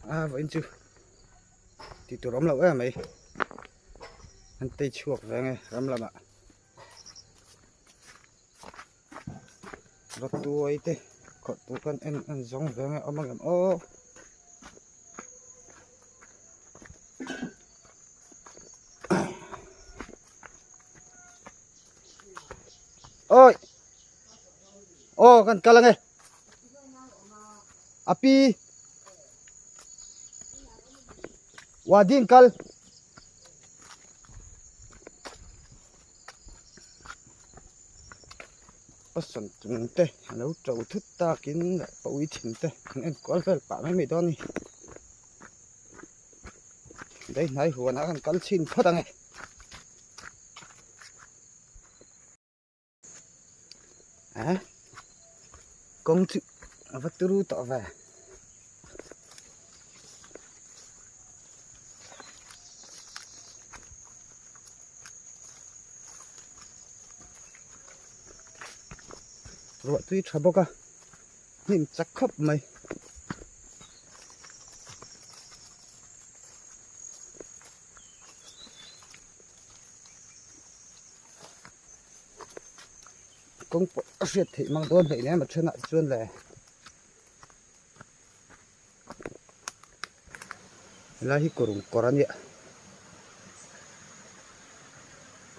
vẫn chưa thì tụi đóng lậu á mày anh tây chuột về nghe lắm là bạn nó tuổi thế còn tụi con ăn giống về nghe ông làm ô ôi ô con cá lăng nghe api wadin kal pasan tung te nấu trâu thức ta kín lại bụi thìn te nên có phải bảo mấy mày đó nè đây này hùa nó ăn cắn xin phát này công chữ vật tư tỏ về rồi tuy trả bốc à nhìn chắc khóc mày công việc thì mang đơn vậy nè mà chân lại chuyên lẻ là hi cổ rắn nhẹ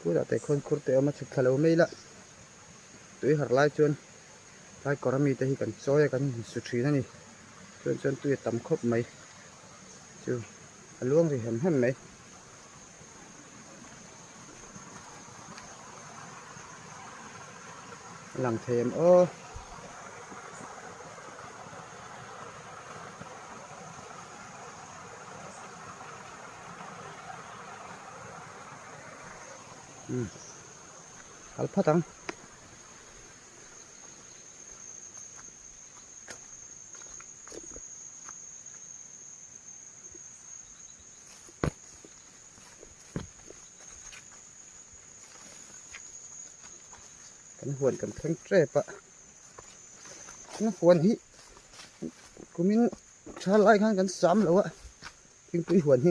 cú đã thấy con cút teo mà chụp thầu mấy lạ tuy hạt lai chuyên lai cổ rắn mi thì cần soi cần sụt trí này chuyên tuy tắm khóc mấy chứ luôn thì hầm mấy lằng thêm ô alpha tăngกันหวนกันแข็งแรงปะกันหวนฮิกูมิ้นชาไล่ข้างกันซ้ำแล้วอะทิ้งตุ้ยหวนฮิ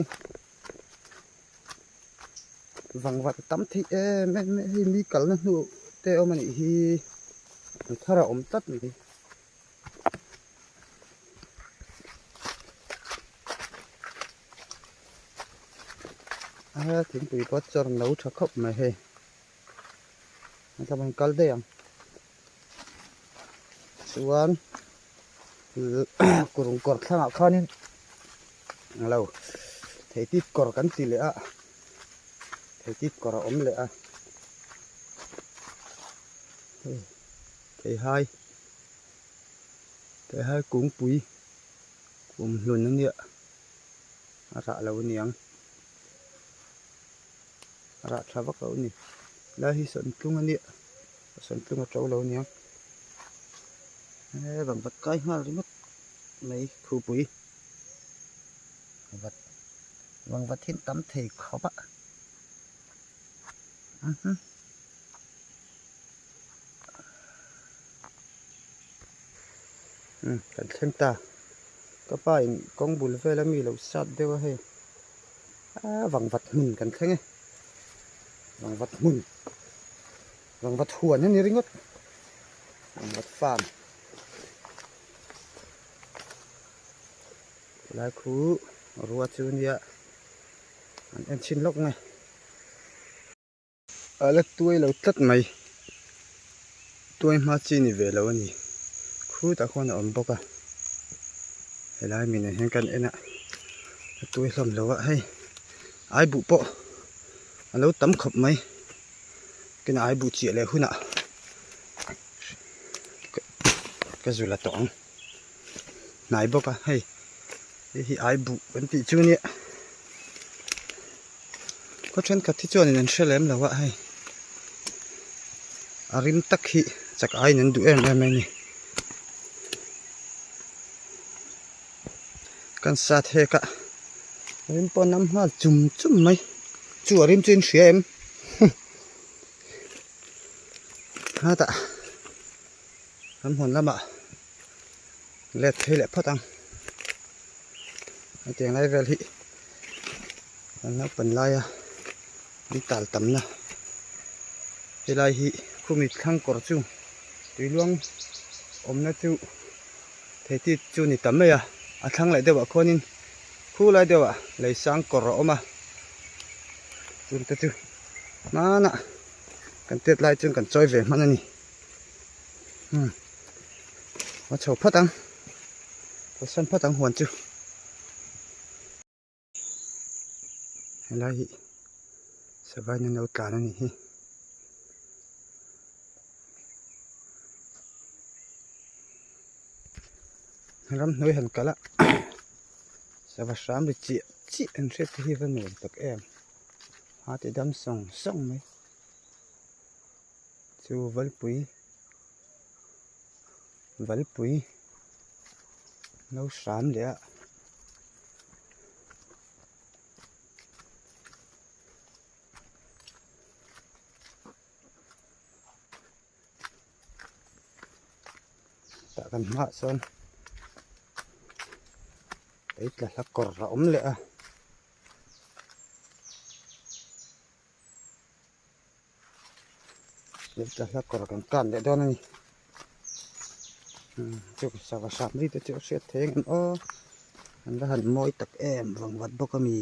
วังวัดตั้มที่ไม่ให้มีกันนะหนูแต่เอามันฮีถ้าเราอมตัดนี่ทิ้งตุ้ยก็จะหนูชักเข้ามาให้ทำมันกัลเดียงส่วนกรุงกอดข้างข้านี่เราเทติดกอดกันสิเลยอะเทติดกอดอมเลยอะเทให้กุ้งปุ๋ยกุ้งหลุนนั่นเนี่ยระเราเนี่ยงระชาวบ้านเรานี่แล้วที่สวนกรุงอันนี้สวนกรุงเราเจ้าเราเนี่ยบางวัดใกล้มากเลยมั้งไม่คู่ปุ๋ยบางวัดที่ตั้มเทเขาปะกันเช่นตาก็ป้ายกองบุญเฟ่แล้วมีเราสัตว์ด้วยให้บางวัดหุ่นกันแค่ไงบางวัดหุ่นบางวัดหัวนี่ริงดบางวัดฟาร์มหลายคู่รัวจูเนียอันชินลกไงแล้วตัวเราตัดไหมตัวมาจีนี่เวลาวันนี้คู่ตะคนอ่อนปกอะเวลามีเนี่ยเห็นกันเองอะตัวลมเราอะให้ไอ้บุปผแล้วตั้มขับไหมกินไอ้บุเจี๋ยเลยหุ่นอะก็จุดละตองไหนบอกอะให้ไอ้บุเป็นติจูเนี่ยก็เช่นกับที่จวนนั่นเชลเลมแล้วว่าให้อาริมตักหิจากไอ้นั่นดูเอ็มได้ไหมนี่กันซาเทกะริมปนน้ำมาจุ่มไหมจั่วริมจีนเสียมฮะตะทำหอนละบะเล็ดเทเล็ดพ่อตัง เตียงไรเวลฮินักเป็นไรนี่ตัดต่ำนะเวลาฮิคู่มีข้างกอดจู่ตีล่วงนะจู่เทติจู่นี่ต่ำไหมทั้งไรเดียวคนนี้คู่ไรเดียวเลยสร้างกอดออกมาจู่แต่จู่มานะกันเตียดไรจู่กันจอยเวมันนี่ว่าชาวพัดตังว่าสันพัดตังหวนจู่อะไรสบายในโอกาสนี้รำน้อยหันกันละสบายสามดิจีอันเสร็จที่วันหนึ่งตักหาที่ดำส่งไหมจูวัลปุยน้องสามเดียตะกันมาส่วนไอ้กระลักกระอมเลยเดี๋ยวกระลักกระกันเดี๋ยวโดนนี่จุกสาวสามนี่จะเจอเสียเทงอันละหันมอยตักวังวัดบกมี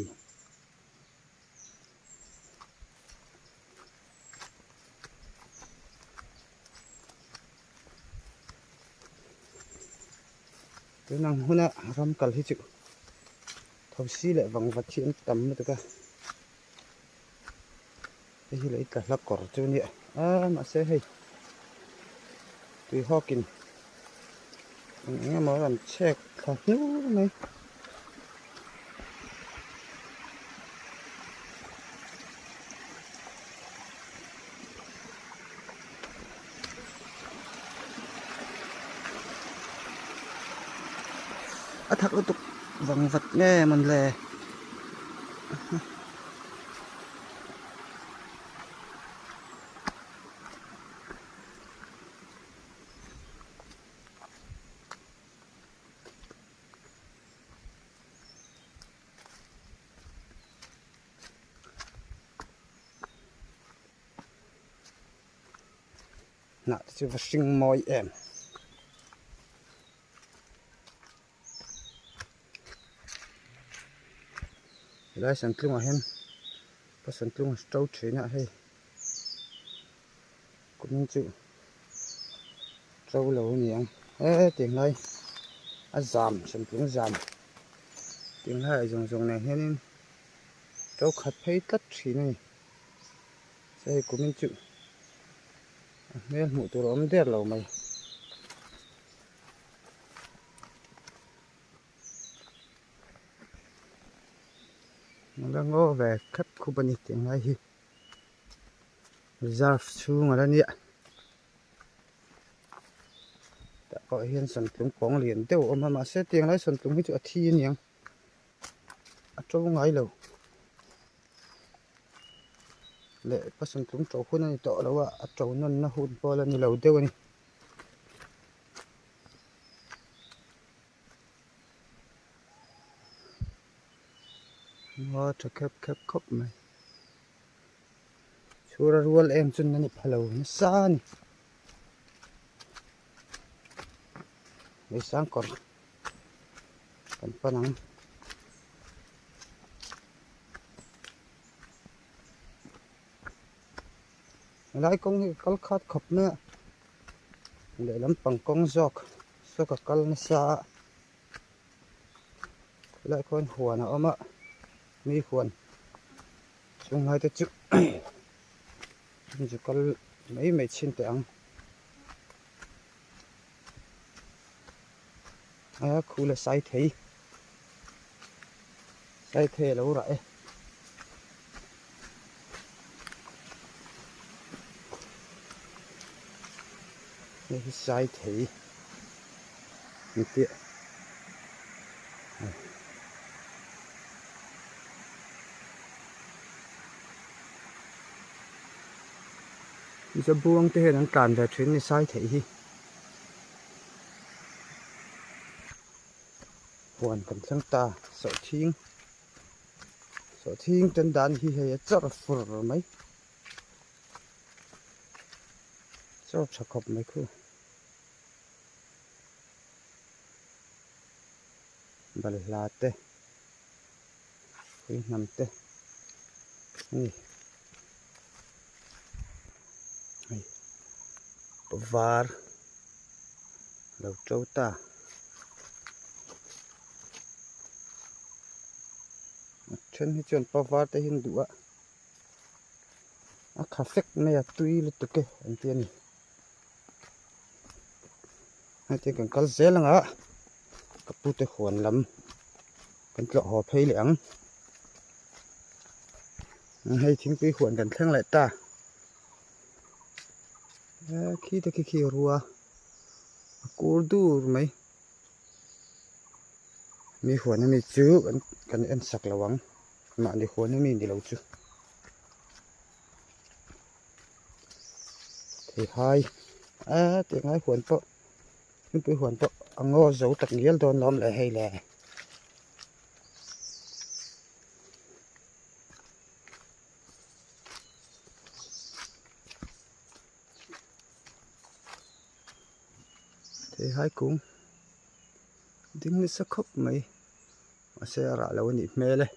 เดี๋ยวนั่งหัวหน้ารำกัลที่จุทบซีแหละวังวัดเชียนต่ำนะตัวก็ไอ้ที่เลยกระลักกระจุนี่มาเสียให้ตุยห่อกินงี้มาlàm checkขาดนู้นไหมถักอุตุวังวัดแง่มันแลน่ะจะว่าสิ่งมอยได้สันตุมาเห็นพอสันตุมาเจ้าเฉยนะให้คุณมิ้งจูเจ้าเหล่านี้เตียงไรจามสันตุจามเตียงไรจงเนี่ยเห็นเจ้าขัดให้ตัดสีนี่ใช่คุณมิ้งจูเนี่ยหมูตัวมันเดือดเราไหมแล้วก็แบบคัดคูบันิตยังไงฮิรีฟชูงอะไรเนี่ยแต่ก็เห็นสันตุงของเหรียญเดียวมาเสียเตียงไรสันตุงให้จุดทีนี่ยังจงไงเราเละพอสันตุงโจคนนี้ต่อแล้วว่าโจนั่นนะหุ่นพอแล้วนี่เราเดียวนี่ว่าจะแคบครบไหมชัวร์รัวเอ็มจนนั่นนี่พะโล้นี่ซ่านี่ไม่สร้างก่อนกันปนังหลายกงกัลขาดขบเนื้อเดี๋ยวลำปังกงจอกสกัดกัลนซ่าหลายคนหัวนะเอามามีควรช่วงไหนจะจุจุก็ไม่ชินแต่งคูละใส่เทแล้วไรนี่ใส่เทนี่เตี้ยจะบวงที่เห็นการแบบนี้ในสายถี่หั วนกันทั้งตาสอทิ้งจนดานที่ให้จับฟรไหมจับชักขบไหมคือบัลลาเตนี่น้ำเตนี่ปวาร์เราเจ้าตาฉันให้จนปวาร์แต่หินดูอ่ะคาเฟ่ไม่อยากตุยลุตุกเกอันเตียนี่ให้เตียกันกัลเซลังอ่ะกับปูเตขวนลำกันเกาะหอเพลเหลียงให้ทิ้งไปขวนกันทั้งหลายตาขี้ตะขี้รัวกูดูไหมมีขวนมีจื้อกันเอ็นสักระวังมาในขวนมีดีเราจื้อที่ให้เตียงให้ขวนเปาะขึ้นไปขวนเปาะงอเสาตักเงี้ยโดนล้อมเลยให้แหล่ที่ให้กุ้งดิ้งนี่สักคบไหมมาเสียระแล้วนี่แม่เลย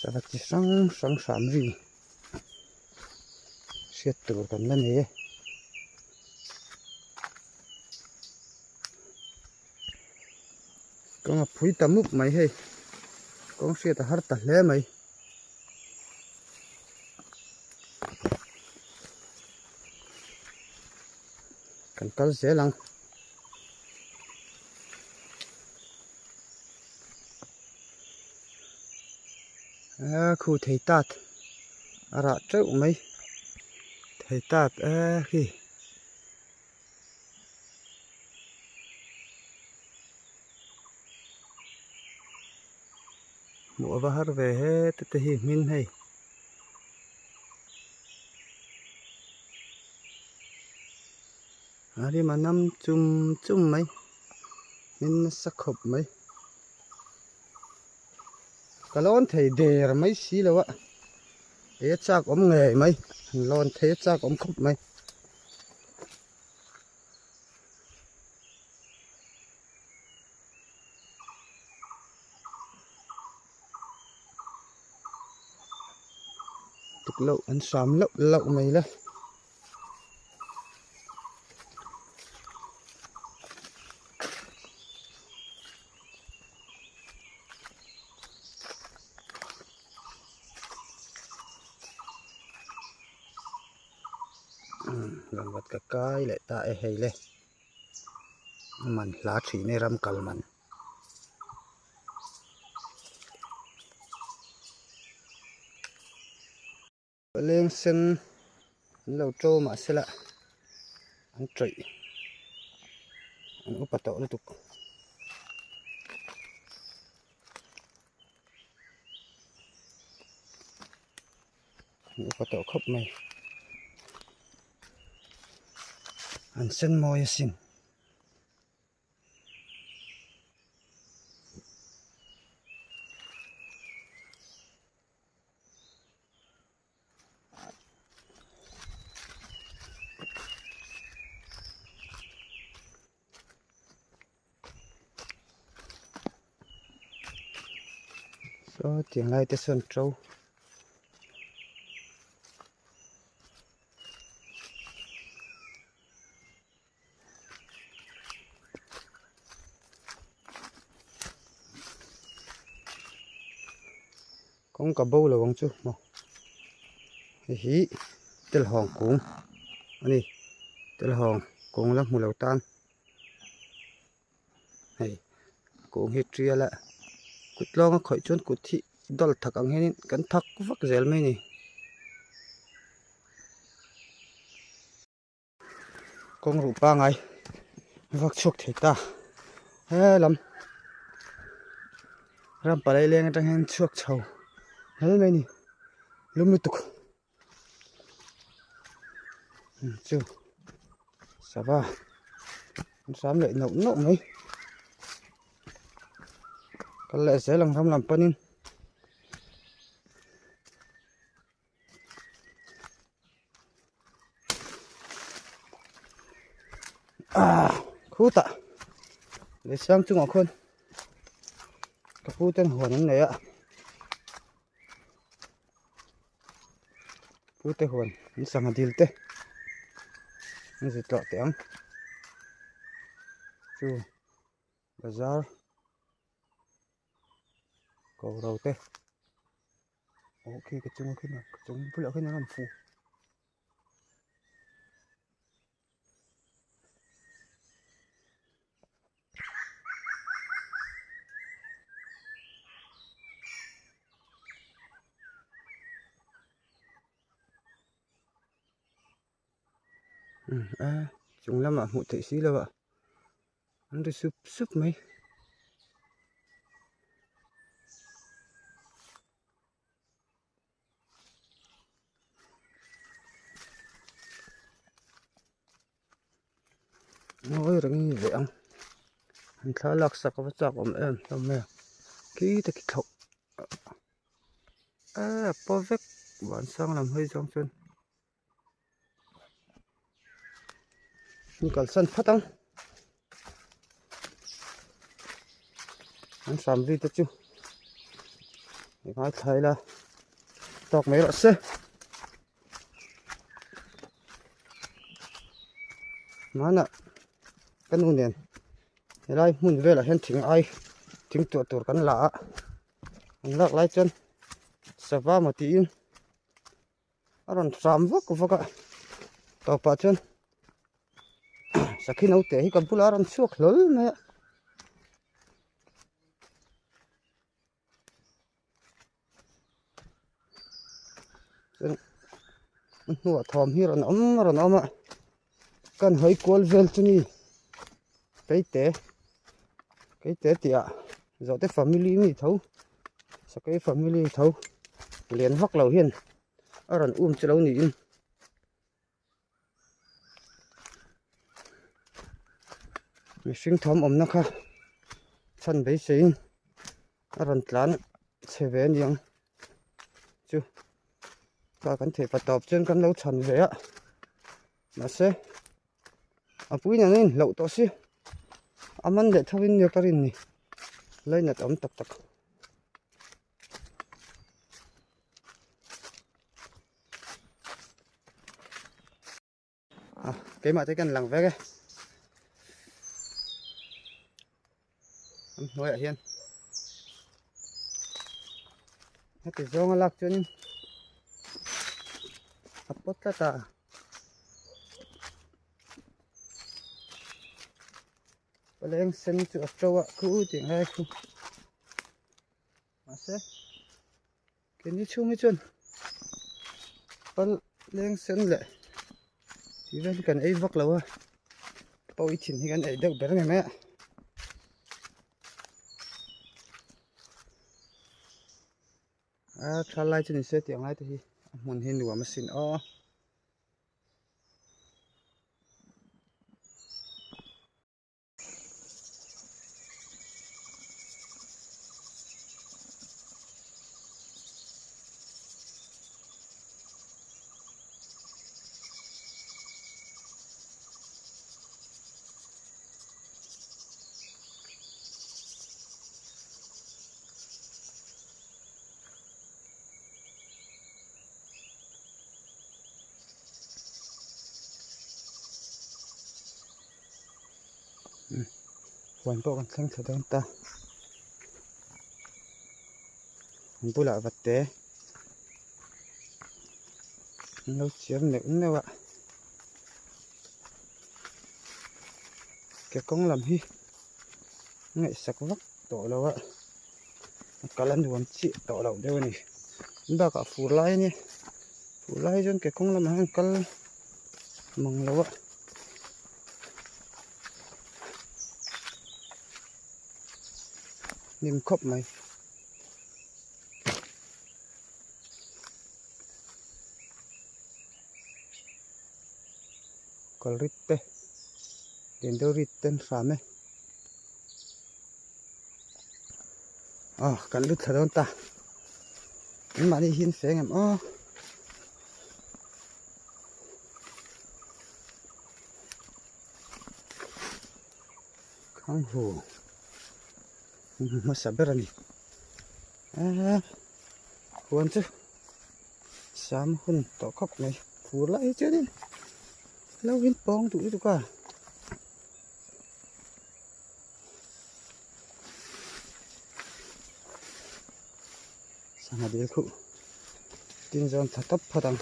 สวัสดีสังสามรีเสียตัวกันนั่นเองก็มาพูดตามุกไหมเฮ้ก็เสียแต่หัดตัดเล่ไหมกันกัลเสียหลังคู่ไทยตัดอะไรเจ้าไหมไทยตัดคือมัวบ้าฮาร์เวห์แต่ที่มินให้อะไรมานำจุ่มไหมมินสักขบไหมก็ร้อนไทยเดร์ไม่สิแล้ววะจากอมเงยไหมร้อนไทยจากอมคบไหมตุกเล่าอันสามเล่าไหมล่ะลองวัดกะกายเลยตาเฮเลยมันลาชีในรำกัลมันเลี้ยงเส้นเราโจมาเสละอันใจอันอุปโตเลยตุกอุปโตครบไหมอันเส้นมอยสินก็เตียงไรแต่ส่วนโจcũng có bầu là bông chú mà hí tel hòn cũng anh đi tel hòn cũng lắm mùa lẩu tan โกงเฮตรีละกุดลองก็ข่อยจนกุดที่ดอลถักอังเฮนิกันทักวักเซลไม่นี่กงรูปางไงวักชกเทตาเฮ้ลำรำปลายเลี้ยงจังเห็นชกเฉาเฮ้ไม่นี่ลุมลุตุกจูสบายสามเลยหนุนไหมก็เลยเสียหลังทำลำปนินคู่ตะเลยซ้ำจุงออกคนกระพู้เต้นหัวนั่นเลยอะพู้เต้หัวนี่สังหารดิลเต้นี่สิต่อเตียงจูบาซาร์ก็เราเต้โอเคกระจุงขึ้นมากระจุงพูดแล้วขึ้นน้ำฟูchúng lắm à một thị sĩ đâu ạ anh tôi súp súp mấy nói rằng như vậy anh khá lạc sạc có chọc của em không mẹ kỹ ta kỹ thuật perfect bạn sang làm hơi trong chân còn sân phát tăng anh làm gì tất chứ để nói thấy là tọc mấy loại xe má nè cái nụ nền thế đây muốn về là hiện chính ai chính tuột tuột cắn lạ anh lắc lại chân sờ va một tí in anh làm vóc của vóc ạ tao pa chân sakhin autte hi kan pula ran chuak hlol me nuwa thom hi ran om kan hoi kol vel chuni keite tia zote family mi tho sakai family tho len vak lo hian aran chelo ni in mình sinh thom ẩm nó kha chân bấy sinh rắn lán xe về nhang chứ ta cần thể bắt tập trên con lâu chân về á mà xe bụi nhà nên lậu to xí ăn để thao in nhiều cái này lấy nát ẩm tắc tắc cái mà thấy cần lằng về cái nói ở hiên hết thì do nó lạc chân hấp bớt tất cả và lên sân chuột trâu ạ cứ tiếng hay không mà sẽ cái như chung với chân và lên sân lại thì vẫn cần ấy vắc lâu à bao ít thì cần ấy được bé này mẹ thà lại cho nên sẽ tiếng lại thì muốn hình đủ mà xinวันพวกกันทั้งเดินตาวันพวกเราวัดเตะเราเชื่อมเหน็บเนี่ยวะแกกงลำฮีไงสักวัก ต่อแล้วอะกำลังดูมันจิต่อแล้วเดี๋ยวนี้บ้ากับฟูไลนี่ฟูไลจนแกคงละมันกันมองแล้วอะนิ่มครบไหมก็ริดเต้เดินเดินริดเต้นฟ้าไหมอ๋อกันริดถนนตามาได้หินแสงอ๋อข้างหูมาสับเบอร์นี่ควรจะ3 คนต่อครบไหมฟูไล่เจ้านี่แล้ววินปองถูกอีกกว่าsangat dia ku tinjauan tetap padang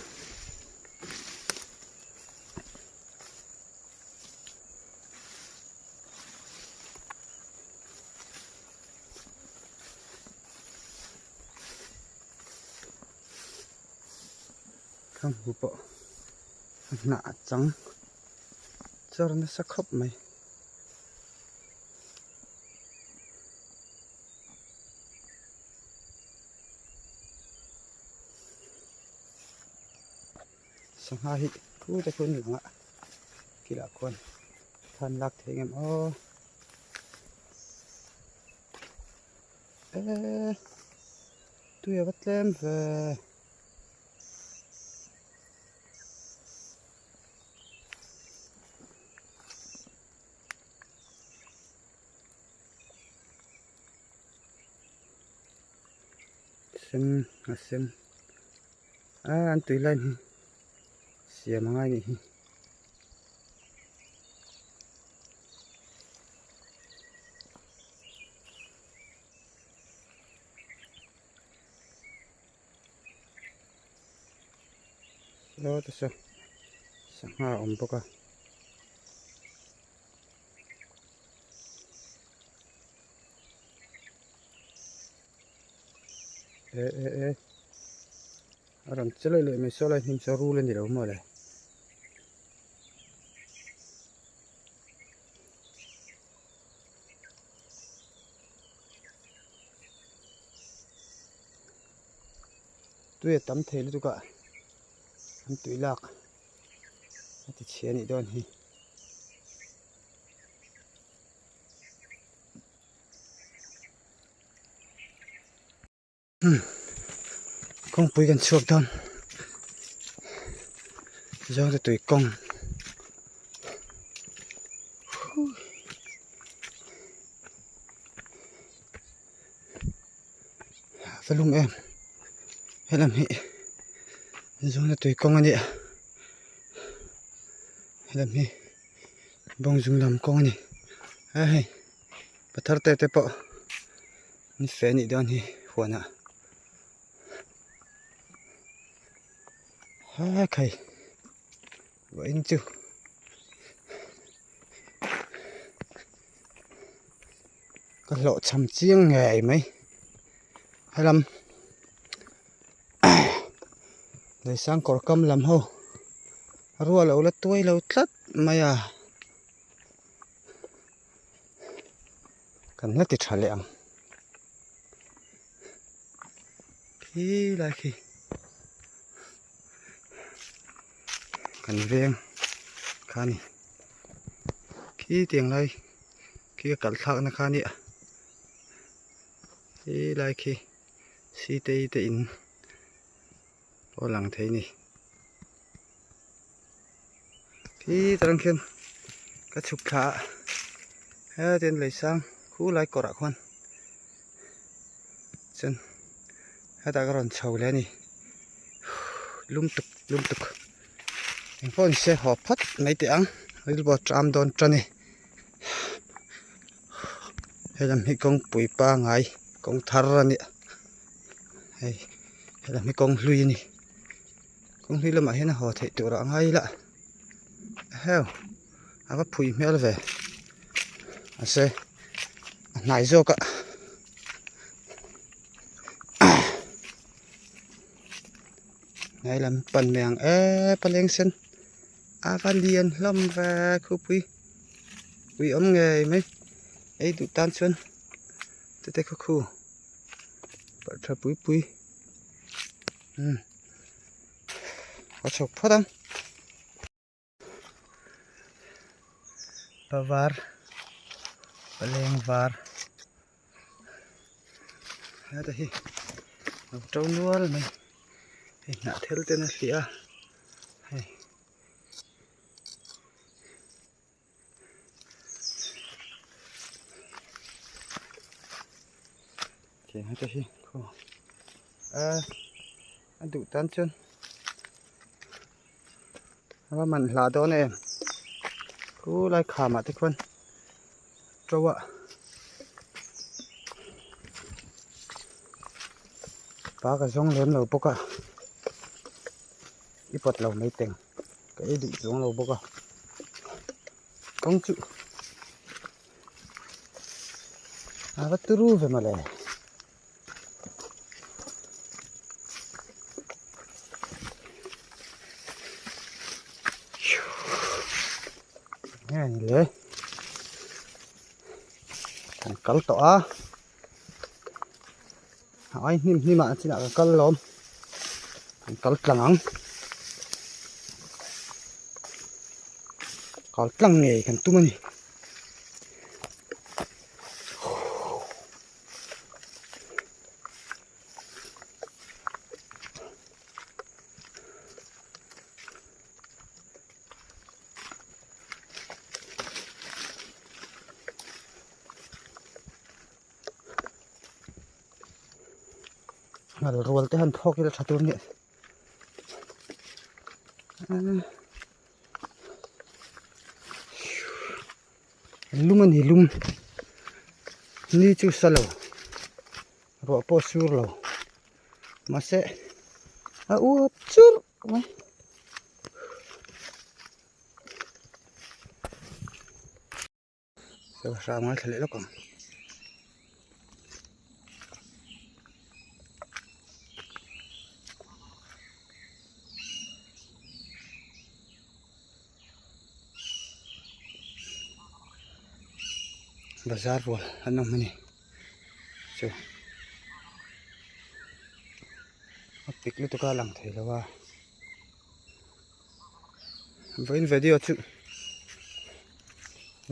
kan lupa nak cang caranya sakop mai Sanghahi kuจะคนหนึ่งอ่ะกี่ละคนท่านรักเทงอ๋อตัววัดเล่มเส้นอันตุยไลนี่เสียมาง่ายนี่แล้วแต่สังหารปกะอารมณ์จะเลยไม่สลายหิมจะรู้เล่นเดี๋ยวมาเลยตัวตั้มเทลตุกะทำตัวลักติดเชียนี่ดอนฮีกองปุยกันชกดอนย้อนจะตัวกองฟลุงเอ็มเฮลัมฮีย้อนจะตัวกองอันนี้เฮลัมฮีบงจุงลำกองอันนี้เฮ้ยปัทธร์เตะปะนี่เฟนี่ดอนฮีหัวน่ะใครว่าอินจูก็หล่อช้ำเจียงไงไหมให้ลำได้สร้างกอร์กำลำเขารัวเราละตัวเราตัดมาอ่ะกันนัดติดทะเลอ่ะขี้ไรขี้กันเรียงข้านี่ขี้เตียงไรขี้กัดทักนะข้านี่ไรขี้สีเตยเตอินพอหลังเทนี่ขี้ตรังเข็นก็ฉุกขาเฮ้ยเดินเลยสร้างคู่ไรกอดควันจนให้ตากระรอนเฉาแล้วนี่ลุ่มตุกยังพ่อเสียหอบพัดในเตียงหรือบอจามโดนจันนี่ให้ทำให้กองปุ๋ยปลาไงกองทาร์นี่ให้ทำให้กองลุยนี่กองลุยแล้วมาเห็นหอเทตัวเราไงละเฮ้ยเอาไปปุ๋ยเมื่อไรอาเซ่นายโจกะ Này làm bẩn mèng bẩn lên sen van điền lâm và khu quý ống nghề mấy ấy tụ tan xuân tôi thấy khu bẩn thật bụi có chọc phát không bà var bà lên var đây nó trâu nuôi rồi này nạ theo tên là gì à thì hết rồi cô anh đủ tan chân và mình là đó nè cô lại khả mà thích hơn trâu ạ ba cái giống lớn lầu bốc à ít bật lầu mấy tiền cái đủ giống lầu bốc à công chịu bắt turu về mà lại này lệ thằng cắn tỏ hỏi nhưng mà chỉ là cắn lom thằng cắn trắng còn trắng nghề thằng tu mình mà rồi tới hơn phô kia là satu ni lum ni lum ni chu salo ro po sur lo ma se u chur mai sao sao mai thale lo con bazar wal ano mani so apik lu to ka lang thei lawa voin video chu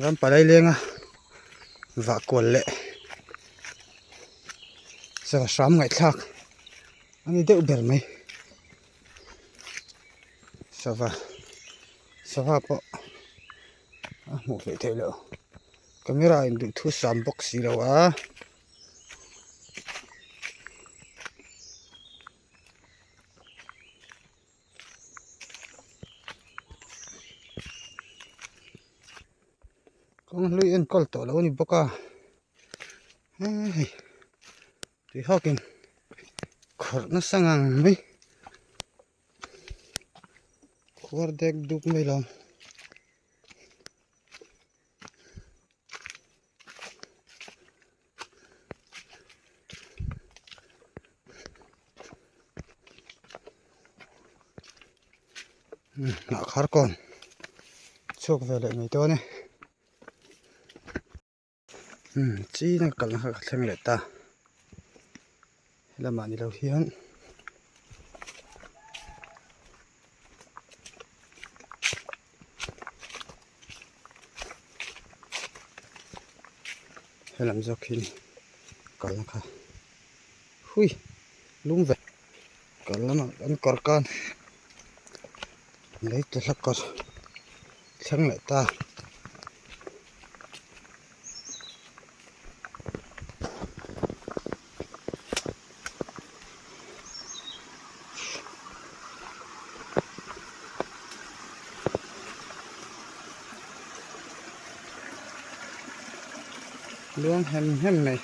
ram palai lenga va kol le sa sam ngai thak ani de ber mai sava po mu fe thei lo camera in du thu sam box si lo a con lui en col to lo ni boka thì hokin khor na sangang mi khor dek duk mai lo nạ khár con chụp về lại mấy tôi này chi nó cần nó thêm lại ta là mà đi đâu hiến hay làm cho khi cần nó khá hui lung về cần nó ăn con lấy cho sắc con sáng lại ta luôn hem này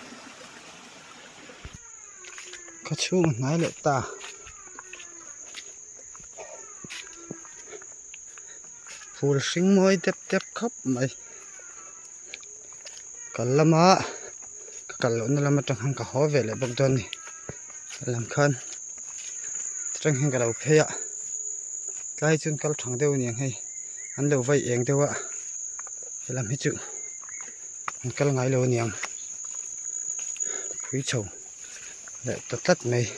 có chú nái lại ta phù sinh môi tép khóc mày cần lắm á cần lộn là mà trong hàng cả hóa về lại bông chân này làm khăn trong hàng cả đầu phê ạ cái chân cái thằng đâu nhỉ hay anh lâu vậy em đâu ạ phải làm hết chữ cái ngày lâu nhỉ quý chồng lại tắt này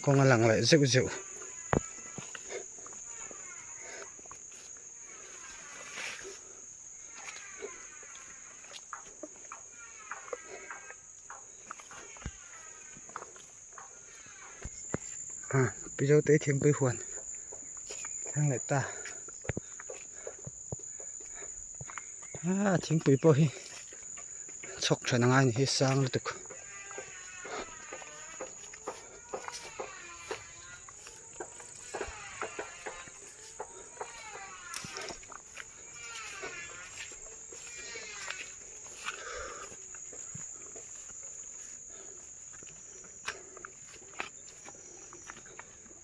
con lặng lại dịu dịu bây giờ tới thiên bơi huồn thang lại ta thiên bơi bơi chọc cho năng anh hết sang được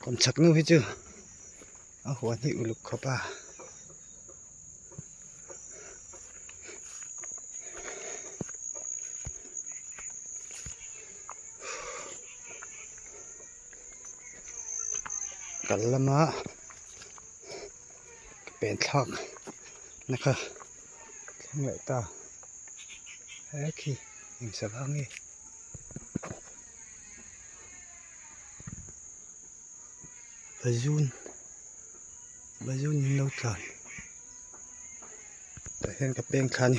còn chắc nữa hết chưa huấn hiệu lục khó baกันละมาเป็นทอกนะครับทั้งหลายตาเฮ้ยขี้ยังสบายงี้บาจูนยังเล่าตานแต่เห็นกับเป็นคัน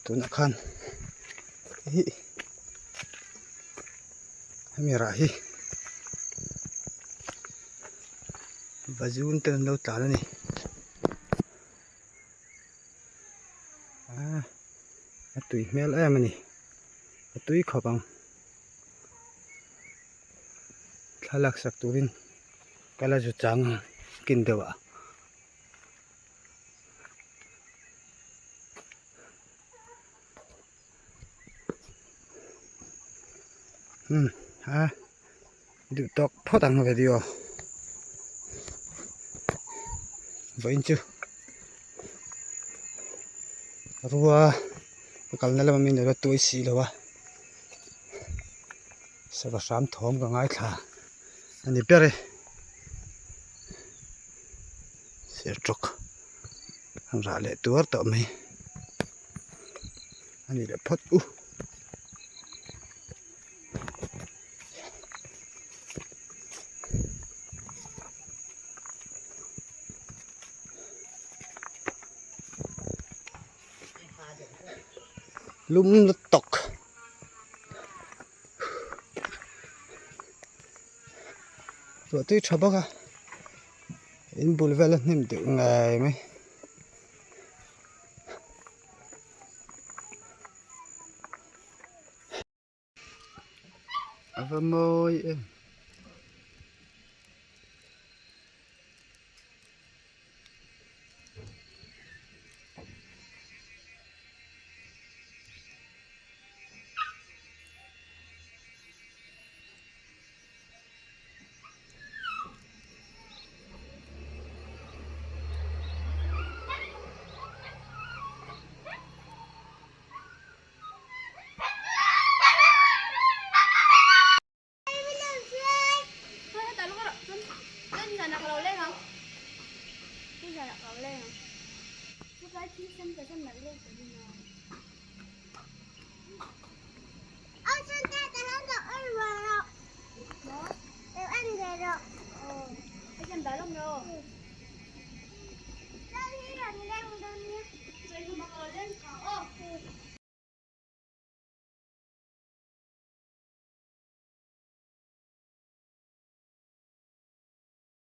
ตัวนักขันฮิไม่ไรบาจูนเตือนเล่าตานแล้วนี่ตุยเมลมันนี่ตุยขบังถ้าลักสักตัววินก็เราจะจังกินเดี๋ยวดูตอกพอตังไปดีอ่ะวันจูรัวกันนั่นแหละมันมีเนื้อตัวสีแล้ววะสักสามท้องก็ง่ายค่ะอันนี้เปรี้ยเสียจุกทำอะไรตัวต่อไหมอันนี้เดี๋ยวพดลุ่มตกตัวที่ชอบก็อินบุลเวลนี่มันถึงไงไหมเอาไปมอย